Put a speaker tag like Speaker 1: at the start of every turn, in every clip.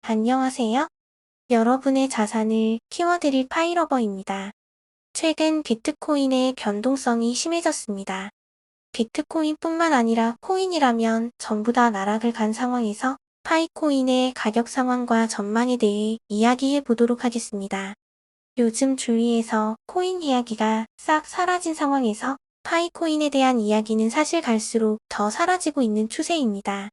Speaker 1: 안녕하세요. 여러분의 자산을 키워드릴 파이러버입니다. 최근 비트코인의 변동성이 심해졌습니다. 비트코인뿐만 아니라 코인이라면 전부 다 나락을 간 상황에서 파이코인의 가격 상황과 전망에 대해 이야기해 보도록 하겠습니다. 요즘 주위에서 코인 이야기가 싹 사라진 상황에서 파이코인에 대한 이야기는 사실 갈수록 더 사라지고 있는 추세입니다.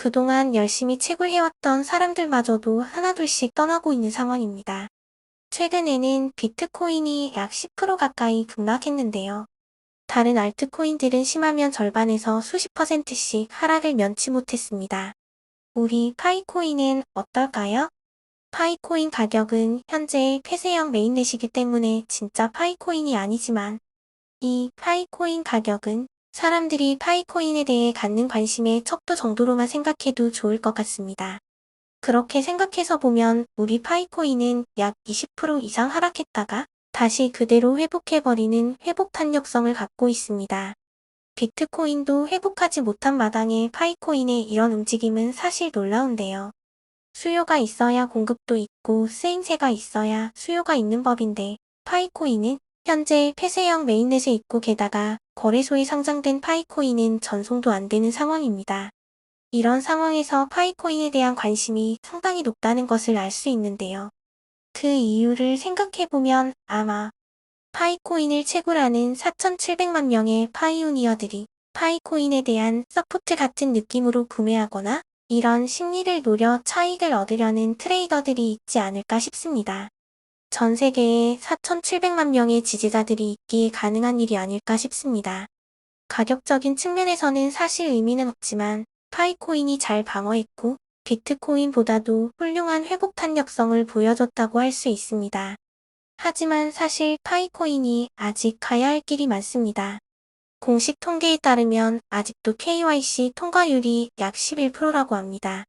Speaker 1: 그동안 열심히 채굴해왔던 사람들마저도 하나둘씩 떠나고 있는 상황입니다. 최근에는 비트코인이 약 10% 가까이 급락했는데요. 다른 알트코인들은 심하면 절반에서 수십 %씩 하락을 면치 못했습니다. 우리 파이코인은 어떨까요? 파이코인 가격은 현재 폐쇄형 메인넷이기 때문에 진짜 파이코인이 아니지만 이 파이코인 가격은 사람들이 파이코인에 대해 갖는 관심의 척도 정도로만 생각해도 좋을 것 같습니다. 그렇게 생각해서 보면 우리 파이코인은 약 20% 이상 하락했다가 다시 그대로 회복해버리는 회복 탄력성을 갖고 있습니다. 비트코인도 회복하지 못한 마당에 파이코인의 이런 움직임은 사실 놀라운데요. 수요가 있어야 공급도 있고 쓰임새가 있어야 수요가 있는 법인데 파이코인은 현재 폐쇄형 메인넷에 있고 게다가 거래소에 상장된 파이코인은 전송도 안 되는 상황입니다. 이런 상황에서 파이코인에 대한 관심이 상당히 높다는 것을 알 수 있는데요. 그 이유를 생각해보면 아마 파이코인을 채굴하는 4,700만 명의 파이오니어들이 파이코인에 대한 서포트 같은 느낌으로 구매하거나 이런 심리를 노려 차익을 얻으려는 트레이더들이 있지 않을까 싶습니다. 전 세계에 4,700만 명의 지지자들이 있기에 가능한 일이 아닐까 싶습니다. 가격적인 측면에서는 사실 의미는 없지만 파이코인이 잘 방어했고 비트코인보다도 훌륭한 회복 탄력성을 보여줬다고 할 수 있습니다. 하지만 사실 파이코인이 아직 가야 할 길이 많습니다. 공식 통계에 따르면 아직도 KYC 통과율이 약 11%라고 합니다.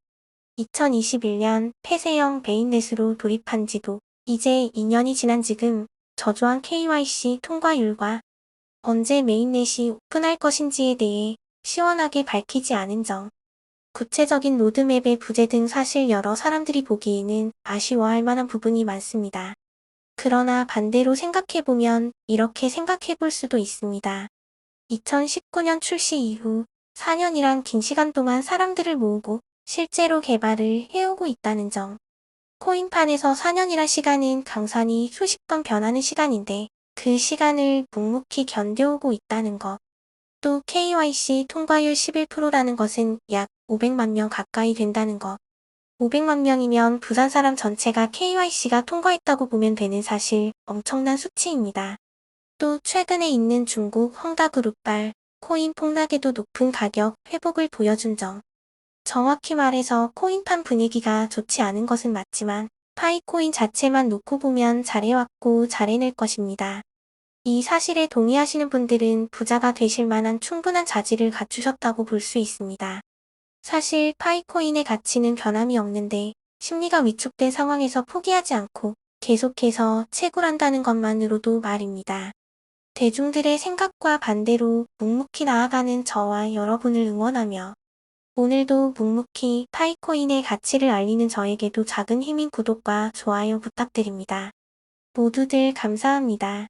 Speaker 1: 2021년 폐쇄형 메인넷으로 돌입한 지도 이제 2년이 지난 지금 저조한 KYC 통과율과 언제 메인넷이 오픈할 것인지에 대해 시원하게 밝히지 않은 점, 구체적인 로드맵의 부재 등 사실 여러 사람들이 보기에는 아쉬워할 만한 부분이 많습니다. 그러나 반대로 생각해보면 이렇게 생각해볼 수도 있습니다. 2019년 출시 이후 4년이란 긴 시간 동안 사람들을 모으고 실제로 개발을 해오고 있다는 점. 코인판에서 4년이란 시간은 강산이 수십 번 변하는 시간인데 그 시간을 묵묵히 견뎌오고 있다는 것. 또 KYC 통과율 11%라는 것은 약 500만 명 가까이 된다는 것. 500만 명이면 부산 사람 전체가 KYC가 통과했다고 보면 되는 사실 엄청난 수치입니다. 또 최근에 있는 중국 헝다그룹발 코인 폭락에도 높은 가격 회복을 보여준 점. 정확히 말해서 코인판 분위기가 좋지 않은 것은 맞지만 파이코인 자체만 놓고 보면 잘해왔고 잘해낼 것입니다. 이 사실에 동의하시는 분들은 부자가 되실 만한 충분한 자질을 갖추셨다고 볼 수 있습니다. 사실 파이코인의 가치는 변함이 없는데 심리가 위축된 상황에서 포기하지 않고 계속해서 채굴한다는 것만으로도 말입니다. 대중들의 생각과 반대로 묵묵히 나아가는 저와 여러분을 응원하며 오늘도 묵묵히 파이코인의 가치를 알리는 저에게도 작은 힘인 구독과 좋아요 부탁드립니다. 모두들 감사합니다.